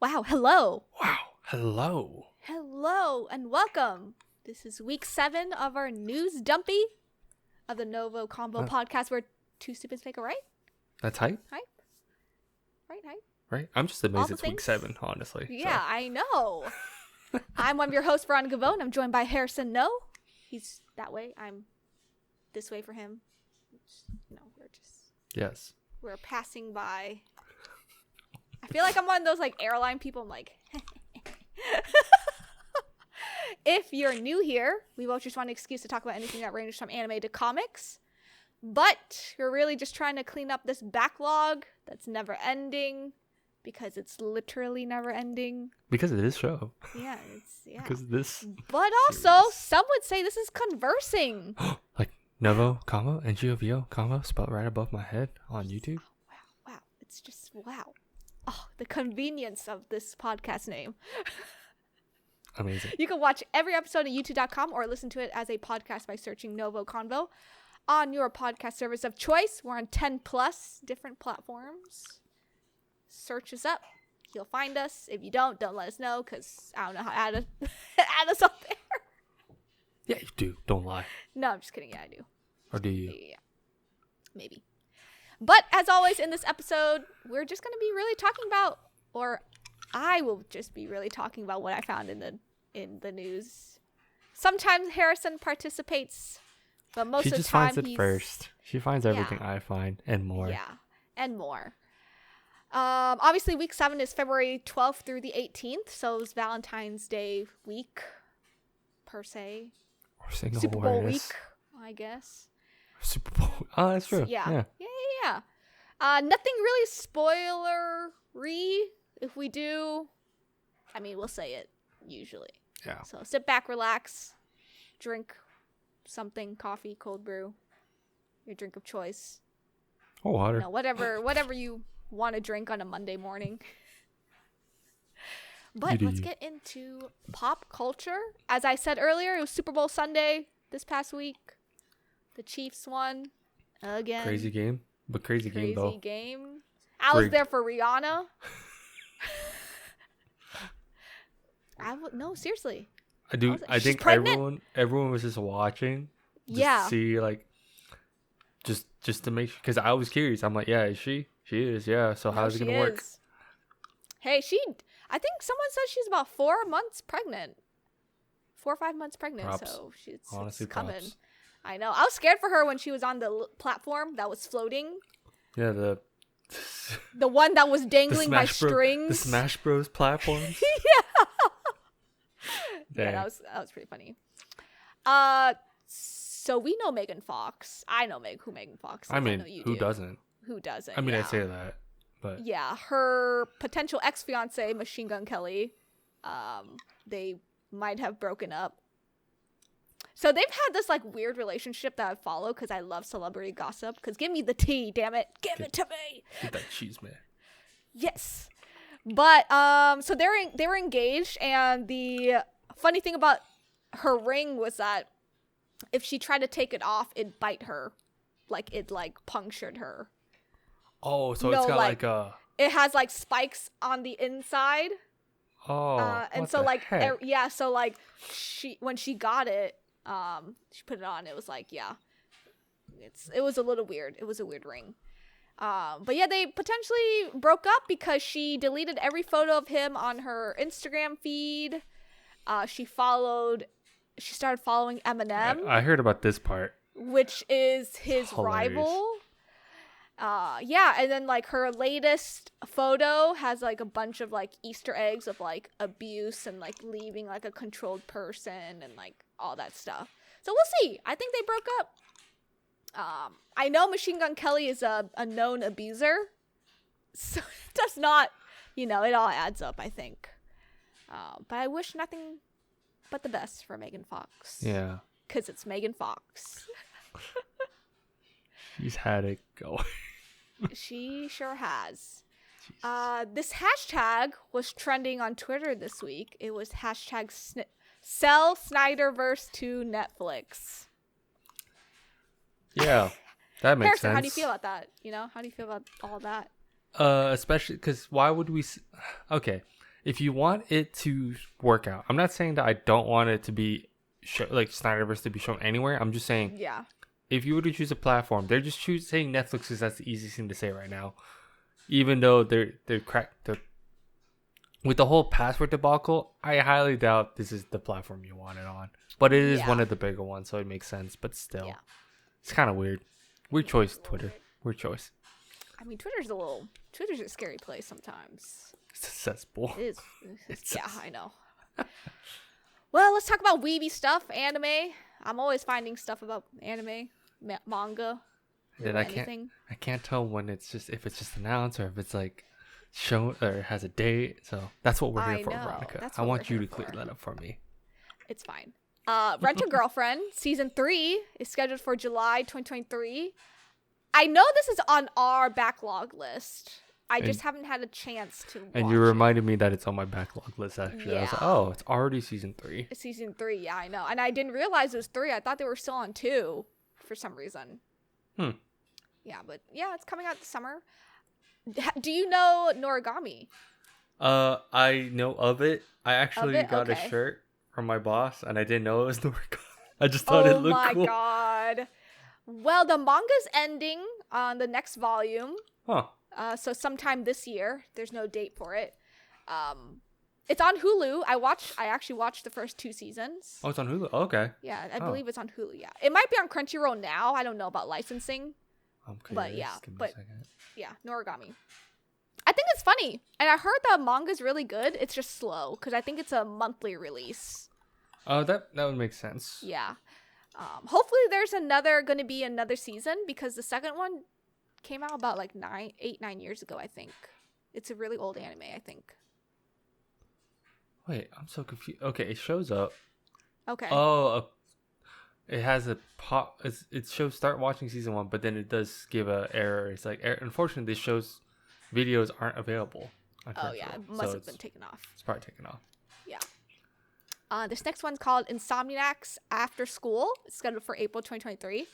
Wow, hello. Wow, hello. Hello and welcome. This is week 7 of our news dumpy of the NgoVo Convo podcast where two stupids make a right. That's hype? Hype. Right. Right? I'm just amazed it's week 7, honestly. Yeah, so. I know. I'm one of your hosts, Veronica NgoVo, and I'm joined by Harrison No. He's that way. I'm this way for him. Yes. We're passing by. I feel like I'm one of those airline people. I'm like, if you're new here, we both just want an excuse to talk about anything that ranges from anime to comics. But we're really just trying to clean up this backlog that's never ending, because it's literally never ending. Because of this show. Yeah. Because of this. But also, some would say this is conversing. Like NgoVo Convo and NgoVo Convo spelled right above my head on YouTube. Wow. It's just wow. Oh, the convenience of this podcast name. Amazing. You can watch every episode at youtube.com or listen to it as a podcast by searching NgoVo Convo on your podcast service of choice. We're on 10 plus different platforms. Search us up. You'll find us. If you don't let us know, because I don't know how to add us up there. Yeah, you do. Don't lie. No, I'm just kidding. Yeah, I do. Or do you? Yeah. Maybe. But as always in this episode, we're just going to be really talking about, or I will just be really talking about what I found in the news. Sometimes Harrison participates, but most of the time she just finds it first. She finds everything I find and more. Yeah, and more. Obviously, week 7 is February 12th through the 18th, so it's Valentine's Day week, per se. Or single Super Bowl awareness. week, I guess. Super Bowl. Oh, that's true. So, yeah. Nothing really spoilery. If we do, I mean, we'll say it usually. Yeah. So sit back, relax, drink something, coffee, cold brew, your drink of choice. Or water. Whatever you want to drink on a Monday morning. But let's get into pop culture. As I said earlier, it was Super Bowl Sunday this past week. The Chiefs won again. Crazy game. But crazy game, though. Crazy game. I was there for Rihanna. No, seriously. I think everyone was just watching. To see, just to make sure. Because I was curious. I'm like, yeah, is she? She is, yeah. So how's it going to work? Hey, I think someone said she's about 4 months pregnant. 4 or 5 months pregnant. Props. So she's coming. Props. I know. I was scared for her when she was on the platform that was floating. Yeah, the one that was dangling by strings. The Smash Bros platform. Yeah, that was pretty funny. So we know Megan Fox. I know who Megan Fox is. I mean, who doesn't? Who doesn't? I mean, yeah. I say that, but yeah, her potential ex-fiance, Machine Gun Kelly, they might have broken up. So they've had this weird relationship that I follow because I love celebrity gossip. Because give me the tea, damn it, give it to me. Get that cheese, man. Yes, but so they were engaged, and the funny thing about her ring was that if she tried to take it off, it'd bite her, it punctured her. Oh, so it's got it has spikes on the inside. Oh, and so heck? So when she got it. She put it on. It was it was a little weird. It was a weird ring. But yeah, they potentially broke up because she deleted every photo of him on her Instagram feed. She started following Eminem. I heard about this part. Which is his rival. And then her latest photo has a bunch of Easter eggs of abuse and leaving a controlled person and all that stuff. So we'll see. I think they broke up. I know Machine Gun Kelly is a known abuser, so it does not, it all adds up, I think. But I wish nothing but the best for Megan Fox. Yeah. Because it's Megan Fox. She's had it going. She sure has. This hashtag was trending on Twitter this week. It was hashtag sell Snyderverse to Netflix. Yeah, that makes Harrison, sense. how do you feel about that? How do you feel about all that? Especially because why would we? Okay, if you want it to work out, I'm not saying that I don't want it to be like Snyderverse to be shown anywhere. I'm just saying, if you were to choose a platform, they're just saying Netflix because that's the easiest thing to say right now. Even though they're with the whole password debacle, I highly doubt this is the platform you want it on. But it is one of the bigger ones, so it makes sense. But still, it's kind of weird. Weird choice, Twitter. Weird choice. I mean, Twitter's a scary place sometimes. It's a cesspool. It is. Yeah, I know. Well, let's talk about weeby stuff, anime. I'm always finding stuff about anime, manga. And I can't tell when if it's just announced or if it's like shown or has a date. So that's what we're here for, Veronica. I want you to clear that up for me. It's fine. Rent a Girlfriend season 3 is scheduled for July 2023. I know this is on our backlog list. I just haven't had a chance to watch And you reminded me that it's on my backlog list, actually. Yeah. I was like, oh, it's already season 3. It's season 3, yeah, I know. And I didn't realize it was 3. I thought they were still on 2 for some reason. Yeah, but yeah, it's coming out this summer. Do you know Noragami? I know of it. I actually got a shirt from my boss, and I didn't know it was Noragami. I just thought it looked cool. Oh my god. Well, the manga's ending on the next volume. Huh. So sometime this year. There's no date for it. It's on Hulu. I actually watched the first 2 seasons. Oh, it's on Hulu? Okay. Yeah, I believe it's on Hulu, yeah. It might be on Crunchyroll now. I don't know about licensing. I'm curious. But yeah, Noragami. I think it's funny. And I heard the manga's really good. It's just slow because I think it's a monthly release. Oh, that would make sense. Yeah. Hopefully there's going to be another season because the second one came out about like 9 years ago, I think. It's a really old anime, I think. Wait, I'm so confused. Okay, it shows up. Okay. Oh, it has a pop. It shows start watching season 1, but then it does give a error. It's like, unfortunately, this shows videos aren't available. Oh yeah, it must have been taken off. It's probably taken off. Yeah. This next one's called Insomniacs After School. It's scheduled for April 2023.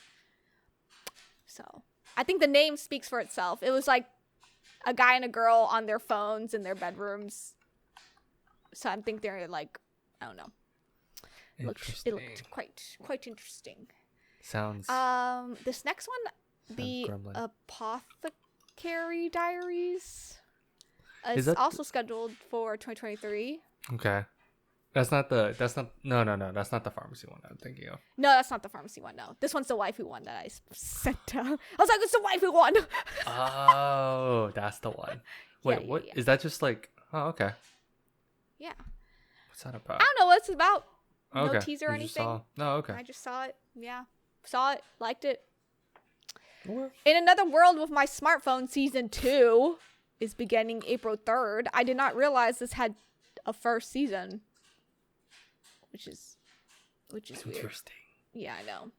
So I think the name speaks for itself. It was like a guy and a girl on their phones in their bedrooms. So I think they're like, I don't know. It looked quite interesting. Sounds. This next one, the gremlin. Apothecary Diaries, is also scheduled for 2023. Okay. That's not the that's not the pharmacy one I'm thinking of. No, that's not the pharmacy one. No, this one's the waifu one that I sent down. I was like, it's the waifu one. Oh, that's the one. Wait, what is that? Just like, oh, okay. Yeah. What's that about? I don't know what it's about. No okay. teaser or anything. No, okay. I just saw it. Yeah, saw it, liked it. What? In Another World with My Smartphone season 2 is beginning April 3rd. I did not realize this had a first season. Which is weird. Interesting. Yeah, I know.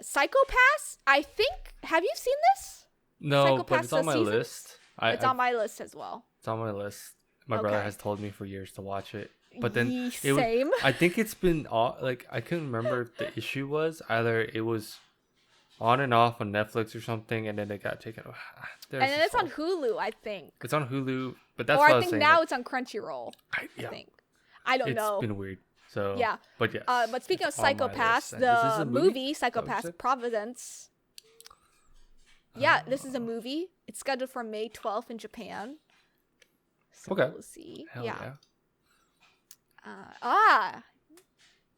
Psychopaths, I think. Have you seen this? No, but it's on my list. It's on my list as well. It's on my list. My brother has told me for years to watch it. But then same. I think it's been like I couldn't remember if the issue was either it was on and off on Netflix or something, and then it got taken off. And then it's on Hulu, I think. It's on Hulu, but that's or what I was think saying, now like, it's on Crunchyroll. I think. It's been weird. So yeah, but yes. But speaking of Psychopaths, the movie Psychopaths Providence. Yeah, this is a movie. It's scheduled for May 12th in Japan. So we'll see. Hell yeah.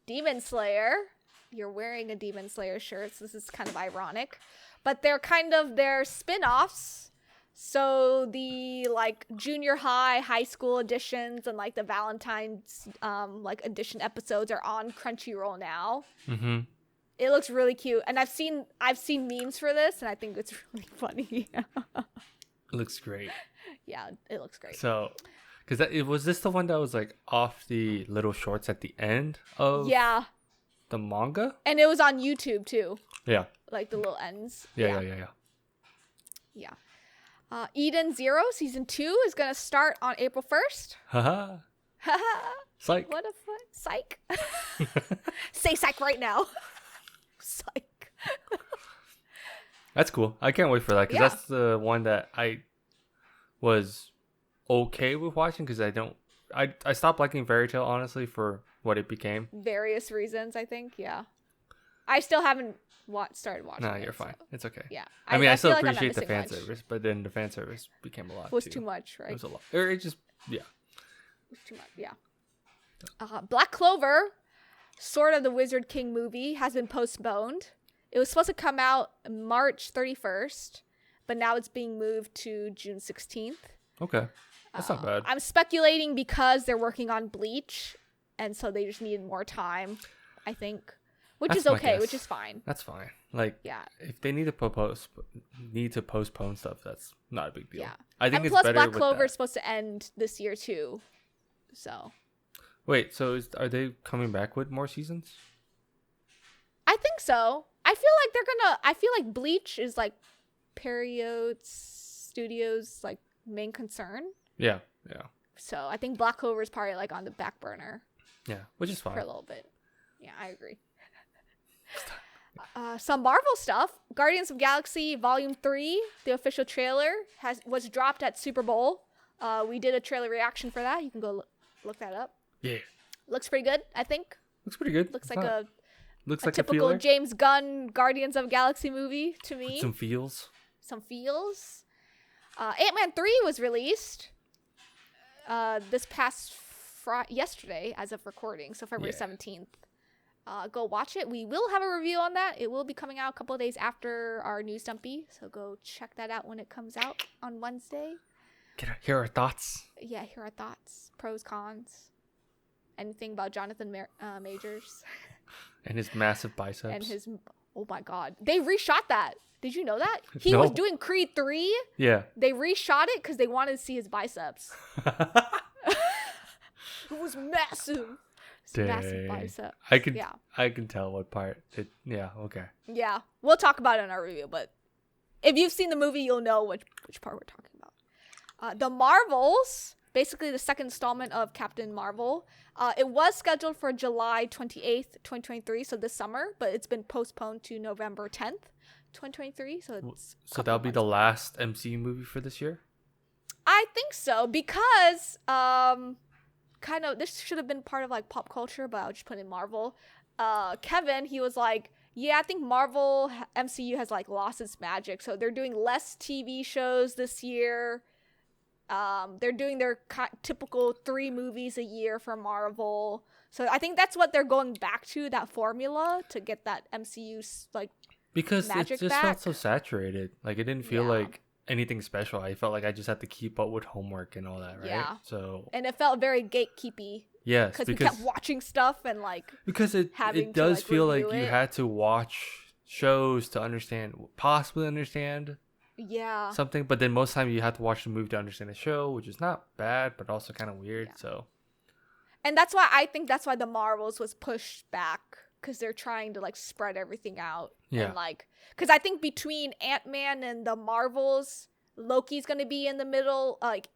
Demon Slayer. You're wearing a Demon Slayer shirt, so this is kind of ironic. But they're kind of their spin-offs. So the like junior high school editions and like the Valentine's like edition episodes are on Crunchyroll now. Mm-hmm. It looks really cute. And I've seen memes for this and I think it's really funny. It looks great. Yeah, it looks great. So was this the one that was like off the little shorts at the end of the manga? And it was on YouTube too. Yeah. Like the little ends. Yeah. Eden Zero season 2 is gonna start on April 1st. Haha. Psych. What a fun psych. Say psych right now. Psych. That's cool. I can't wait for that because that's the one that I was okay with watching because I stopped liking Fairy Tail honestly for what it became. Various reasons, I think. Yeah, I still haven't started watching. No, you're fine. So. It's okay. Yeah, I mean, I still appreciate the fan service, but then the fan service became a lot. It was too much, right? It was a lot. Or it just It was too much. Yeah. Black Clover, Sword of the Wizard King movie has been postponed. It was supposed to come out March 31st, but now it's being moved to June 16th. Okay. That's not bad. I'm speculating because they're working on Bleach, and so they just needed more time, I think. Which is okay, which is fine. That's fine. Like, yeah, if they need to postpone stuff, that's not a big deal. Yeah. I think and plus, Black Clover is supposed to end this year, too. So. Wait, so are they coming back with more seasons? I think so. I feel like Bleach is like Period Studios like main concern. Yeah. So I think Black Clover is probably like on the back burner. Yeah, which is fine. For a little bit. Yeah, I agree. Some Marvel stuff. Guardians of Galaxy Volume 3, the official trailer, was dropped at Super Bowl. We did a trailer reaction for that. You can go look that up. Yeah. Looks pretty good, I think. Looks pretty good. Looks like a typical James Gunn Guardians of Galaxy movie to me. With some feels. Ant-Man 3 was released this past yesterday as of recording, so February 17th. Go watch it. We will have a review on that. It will be coming out a couple of days after our news Dumpy, so go check that out when it comes out on Wednesday. Hear our thoughts. Yeah, hear our thoughts. Pros, cons. Anything about Jonathan Majors. And his massive biceps. And his... Oh my god. They reshot that. Did you know that? He was doing Creed 3. Yeah. They reshot it because they wanted to see his biceps. It was massive. Massive bicep. I can tell what part. Okay. Yeah. We'll talk about it in our review, but if you've seen the movie, you'll know which part we're talking about. The Marvels, basically the second installment of Captain Marvel. It was scheduled for July 28th, 2023, so this summer, but it's been postponed to November 10th, 2023. So that'll be the last MCU movie for this year? I think so, because this should have been part of like pop culture, but I'll just put in Marvel. Kevin, he was like, yeah, I think Marvel MCU has like lost its magic, so they're doing less TV shows this year. They're doing their typical 3 movies a year for Marvel. So I think that's what they're going back to, that formula, to get that MCU like because magic it just back. felt so saturated. Like it didn't feel like anything special. I felt like I just had to keep up with homework and all that, right? Yeah. So and it felt very gatekeepy. Yes, because we kept watching stuff and like because it does feel like you had to watch shows to possibly understand. Yeah. Something, but then most time you have to watch the movie to understand the show, which is not bad, but also kind of weird. So, and that's why the Marvels was pushed back, because they're trying to like spread everything out. Yeah. And like, because I think between Ant-Man and the Marvels, Loki's gonna be in the middle, like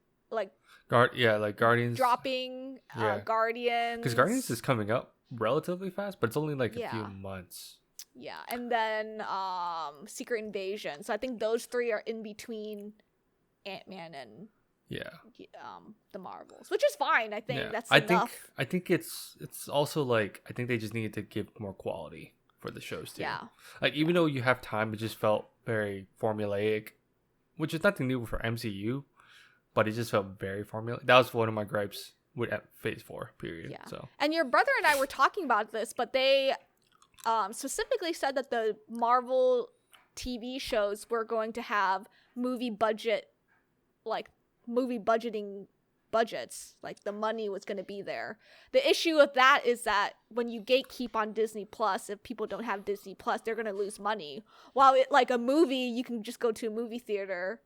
Guardians dropping, Guardians. Because Guardians is coming up relatively fast, but it's only like a few months. Yeah, and then Secret Invasion. So I think those 3 are in between Ant-Man and the Marvels, which is fine. I think that's enough. I think it's also like I think they just needed to give more quality for the shows too. Yeah. Like even though you have time, it just felt very formulaic, which is nothing new for MCU, but it just felt very formulaic. That was one of my gripes with Phase 4 period. Yeah. So. And your brother and I were talking about this, but they specifically said that the Marvel TV shows were going to have movie budgeting budgets, like the money was going to be there. The issue with that is that when you gatekeep on Disney Plus, if people don't have Disney Plus, they're going to lose money. While like a movie, you can just go to a movie theater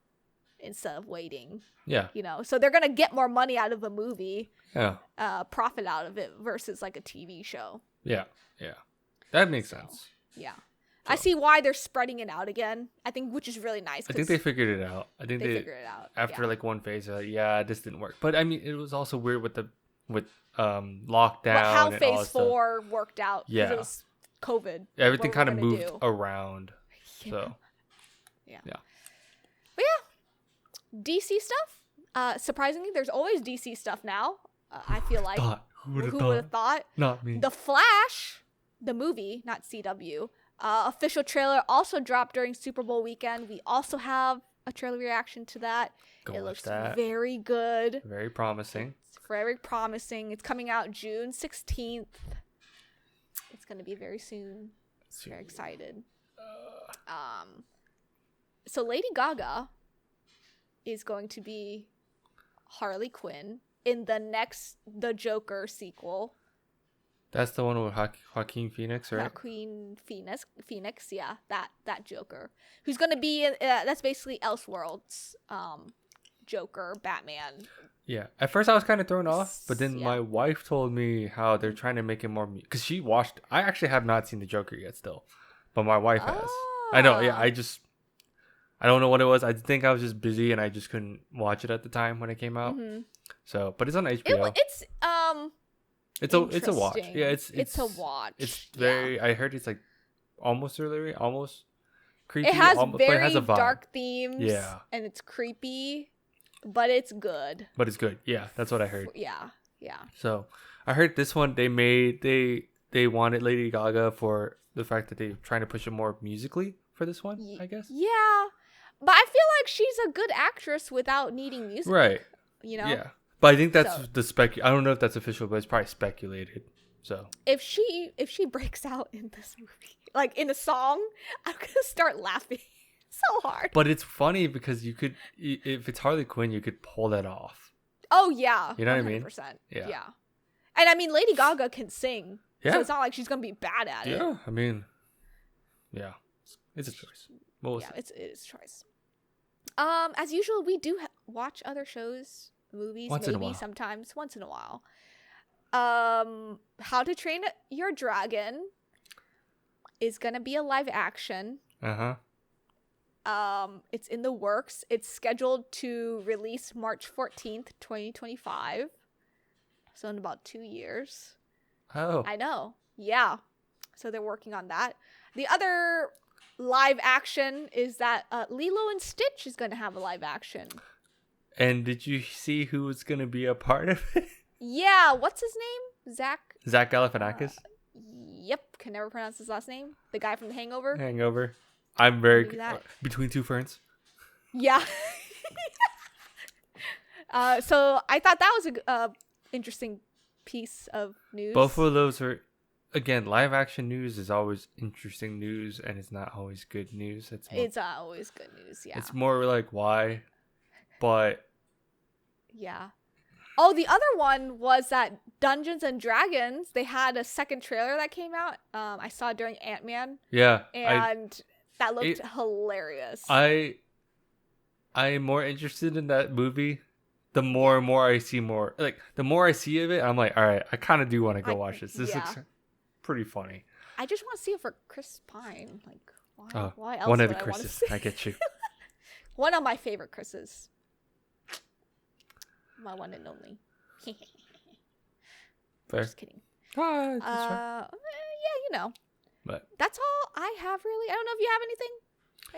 instead of waiting. Yeah. So they're going to get more money out of a movie. Yeah. Profit out of it versus like a TV show. Yeah. Yeah. That makes sense. Yeah. So. I see why they're spreading it out again. I think, which is really nice. I think they figured it out. I think they figured it out. After like one phase, they're like, this didn't work. But I mean, it was also weird with lockdown. But how and phase 4 worked out. Yeah. It was COVID. Everything kind of moved around. So. Yeah. But yeah. DC stuff. Surprisingly, there's always DC stuff now. I feel like. Who would have thought? Not me. The Flash, the movie, not CW. Official trailer also dropped during Super Bowl weekend. We also have a trailer reaction to that. It looks very good. Very promising. It's very promising. It's coming out June 16th. It's going to be very soon. Very excited. So Lady Gaga is going to be Harley Quinn in the Joker sequel. That's the one with Joaquin Phoenix, right? Joaquin Phoenix, yeah, that Joker, who's gonna be that's basically Elseworlds, Joker, Batman. Yeah, at first I was kind of thrown off, but then my wife told me how they're trying to make it more because she watched. I actually have not seen the Joker yet, still, but my wife has. I know, yeah. I don't know what it was. I think I was just busy and I just couldn't watch it at the time when it came out. Mm-hmm. So, but it's on HBO. It's a watch. Yeah, it's a watch. It's very. I heard it's like almost thrillery, almost creepy. It has but very it has a vibe. Dark themes. Yeah, and it's creepy, but it's good. But it's good. Yeah, that's what I heard. Yeah. So I heard this one they wanted Lady Gaga for the fact that they're trying to push it more musically for this one. I guess. Yeah, but I feel like she's a good actress without needing music. Right. You know. Yeah. But I think that's the spec. I don't know if that's official, but it's probably speculated. So if she breaks out in this movie, like in a song, I'm gonna start laughing so hard. But it's funny because you could, if it's Harley Quinn, you could pull that off. Oh yeah, you know 100%. What I mean? Yeah. And I mean, Lady Gaga can sing, so it's not like she's gonna be bad at it. Yeah, I mean, yeah, it's a choice. It is a choice. As usual, we do watch other shows. Movies once in a while. How to Train Your Dragon is gonna be a live action. It's in the works. It's scheduled to release March 14th, 2025. So in about 2 years. Oh, I know. Yeah. So they're working on that. The other live action is that Lilo and Stitch is gonna have a live action. And did you see who was going to be a part of it? Yeah, what's his name? Zach Galifianakis? Yep, can never pronounce his last name. The guy from The Hangover. I'm very Between Two Ferns. Yeah. So I thought that was a interesting piece of news. Both of those are, again, live action news is always interesting news, and it's not always good news. It's always good news, yeah. It's more like why, but... Yeah. Oh, the other one was that Dungeons and Dragons, they had a second trailer that came out. I saw it during Ant-Man. Yeah. And that looked hilarious. I am more interested in that movie. The more and more I see the more I see of it, I'm like, all right, I kind of do want to go watch this. This looks pretty funny. I just want to see it for Chris Pine. Like, why else one of the Chris's. I get you. One of my favorite Chris's. My one and only. Fair. Just kidding. Yeah, you know. But that's all I have, really. I don't know if you have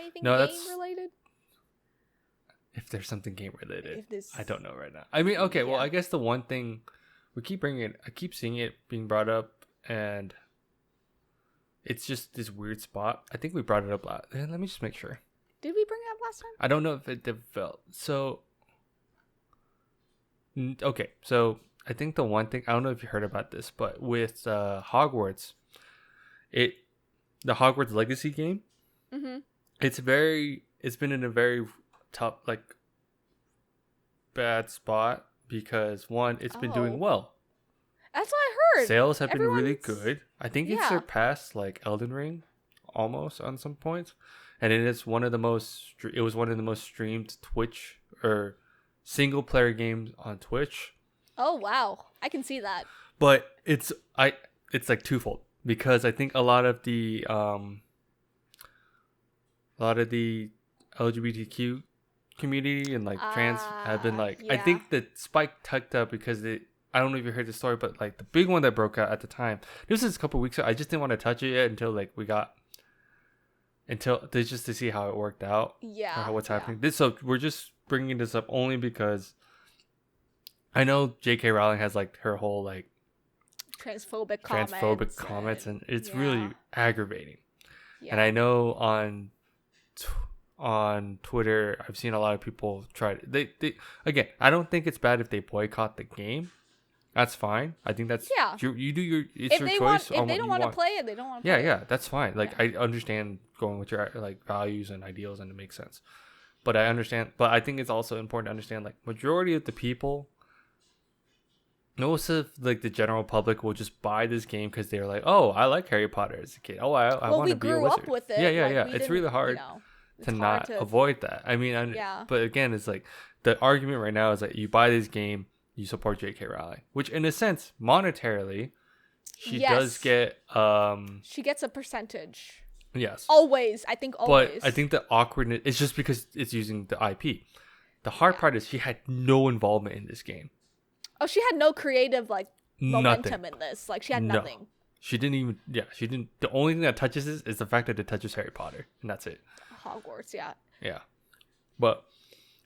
anything game related. If there's something game related, I don't know right now. I mean, okay, well, I guess the one thing I keep seeing it being brought up, and it's just this weird spot. I think we brought it up last. Let me just make sure. Did we bring it up last time? I don't know if it developed. So. Okay, so I think the one thing, I don't know if you heard about this, but with Hogwarts, the Hogwarts Legacy game, it's been in a very tough, like, bad spot because one, it's been doing well. That's what I heard. Sales have been really good. I think it surpassed like Elden Ring almost on some points, and it was one of the most streamed Twitch or single player games on Twitch. Oh wow, I can see that. But it's like twofold because I think a lot of the LGBTQ community and like trans have been like I think the spike tucked up because I don't know if you heard the story, but like the big one that broke out at the time. This was a couple weeks ago. I just didn't want to touch it yet just to see how it worked out. Yeah. What's happening. So we're just bringing this up only because I know J.K. Rowling has like her whole like transphobic comments, and it's really aggravating. Yeah. And I know on Twitter, I've seen a lot of people try to, they again, I don't think it's bad if they boycott the game. That's fine. I think that's you do your if your they choice. If they don't want to play it, they don't want to play it. Yeah, that's fine. Like I understand going with your like values and ideals, and it makes sense. But I think it's also important to understand like majority of the people, most of like the general public will just buy this game because they're like, oh, I like Harry Potter as a kid. Oh, I want to be a wizard. We grew up with it. Yeah. It's really hard to not avoid that. I mean, but again, it's like the argument right now is that you buy this game, you support J.K. Rowling, which in a sense, monetarily, she does get. She gets a percentage. Yes. Always, I think always. But I think the awkwardness is just because it's using the IP. The hard part is she had no involvement in this game. Oh, she had no creative like momentum in this. Like she had nothing. She didn't even. Yeah, she didn't. The only thing that touches this is the fact that it touches Harry Potter, and that's it. Hogwarts, yeah. Yeah, but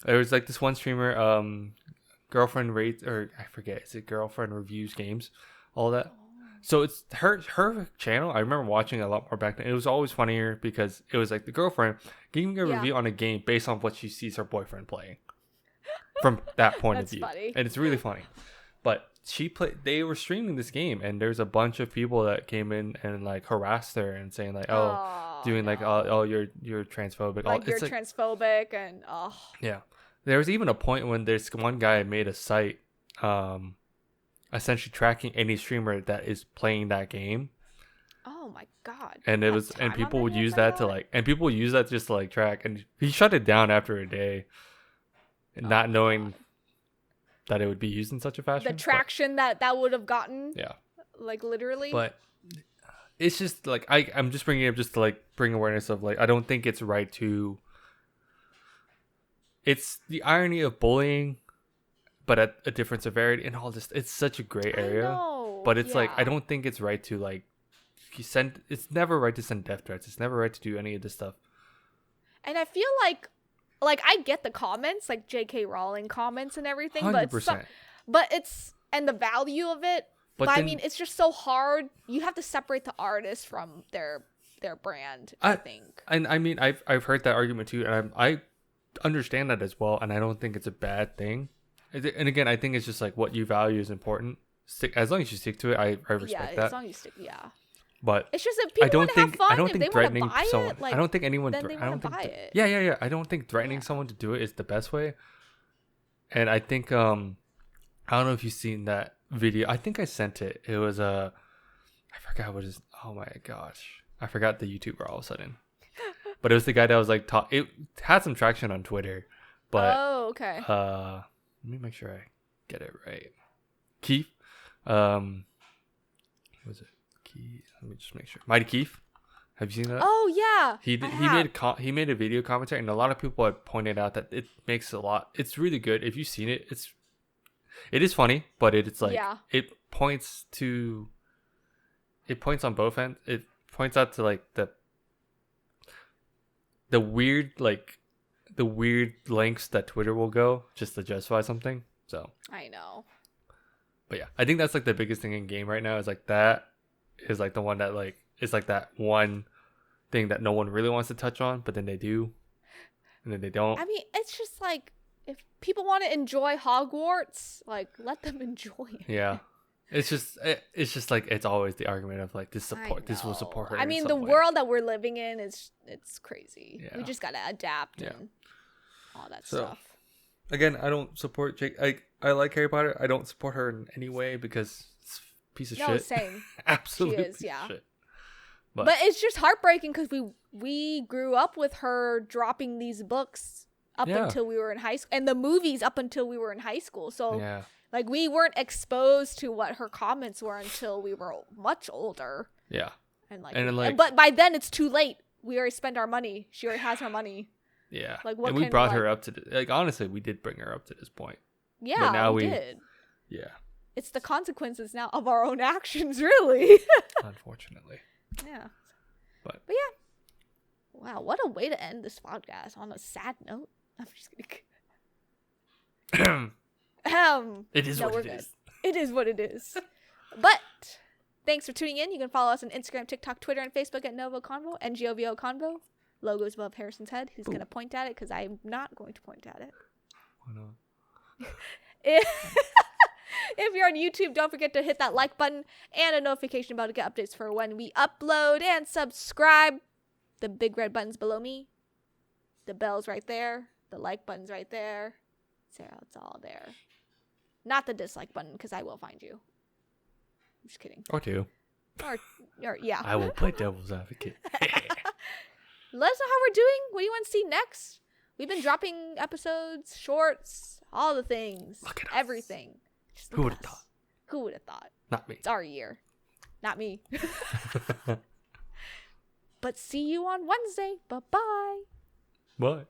there was like this one streamer, girlfriend rates, or I forget, is it girlfriend reviews games, all that. So it's her channel. I remember watching it a lot more back then. It was always funnier because it was like the girlfriend giving a review on a game based on what she sees her boyfriend playing. From that point of view, funny. And it's really funny. But they were streaming this game, and there's a bunch of people that came in and like harassed her and saying like, you're transphobic. Like you're transphobic and yeah. There was even a point when this one guy made a site, essentially tracking any streamer that is playing that game. Oh my god! And people would use that just to like track, and he shut it down after a day. Not knowing that it would be used in such a fashion. The traction that would have gotten. Yeah. Like literally. But it's just like I'm just bringing it up just to like bring awareness of like I don't think it's right to. It's the irony of bullying, but at a different severity and all this. It's such a gray area. I know. But it's like I don't think it's right to like it's never right to send death threats. It's never right to do any of this stuff. And I feel like I get the comments, like J.K. Rowling comments and everything, 100%. but it's and the value of it. But I mean, it's just so hard. You have to separate the artist from their brand. I think. And I mean, I've heard that argument too, and I understand that as well, and I don't think it's a bad thing. And again, I think it's just like what you value is important. As long as you stick to it, I respect that. Yeah, as long as you stick. Yeah. But it's just if people want to have fun, if they want to buy someone, it, like, I don't think anyone. Then they want to buy it. Yeah. I don't think threatening someone to do it is the best way. And I think I don't know if you've seen that video. I think I sent it. It was I forgot what his. Oh my gosh, I forgot the YouTuber all of a sudden. But it was the guy that was like it had some traction on Twitter. But okay. Let me make sure I get it right. Keith. What was it? Let me just make sure. Mighty Keith, have you seen that? Oh yeah. He made a video commentary, and a lot of people had pointed out that it makes a lot. It's really good. If you've seen it, it is funny, but it's like it points on both ends. It points out to like the weird lengths that Twitter will go just to justify something. So I know. But yeah, I think that's like the biggest thing in game right now is like that. Is like the one that like is like that one thing that no one really wants to touch on, but then they do, and then they don't. I mean, it's just like if people want to enjoy Hogwarts, like let them enjoy it. Yeah, it's just like it's always the argument of like this will support her. I mean, the world that we're living in it's crazy. Yeah. We just gotta adapt and all that stuff. Again, I don't support Jake. I like Harry Potter. I don't support her in any way because. Piece of shit. Same. Absolutely. She is, yeah. Shit. But it's just heartbreaking because we grew up with her dropping these books up until we were in high school, and the movies up until we were in high school. So like we weren't exposed to what her comments were until we were much older. Yeah. But by then it's too late. We already spent our money. She already has her money. Yeah. Like what? And we brought her up to like honestly, we did bring her up to this point. Yeah. But now we did. Yeah. It's the consequences now of our own actions, really. Unfortunately. Yeah. But yeah. Wow, what a way to end this podcast on a sad note. I'm just kidding. It is what it is. It is what it is. But thanks for tuning in. You can follow us on Instagram, TikTok, Twitter, and Facebook at NgoVo Convo, NgoVo Convo. Logo's above Harrison's head. He's going to point at it because I'm not going to point at it. Why not? If you're on YouTube, don't forget to hit that like button and a notification bell to get updates for when we upload, and subscribe. The big red button's below me. The bell's right there. The like button's right there. So it's all there. Not the dislike button, because I will find you. I'm just kidding. Or two. Or yeah. I will play devil's advocate. Let us know how we're doing. What do you want to see next? We've been dropping episodes, shorts, all the things. Look at us. Everything. Who would have thought? Who would have thought? Not me. It's our year. Not me. But see you on Wednesday. Bye-bye. Bye.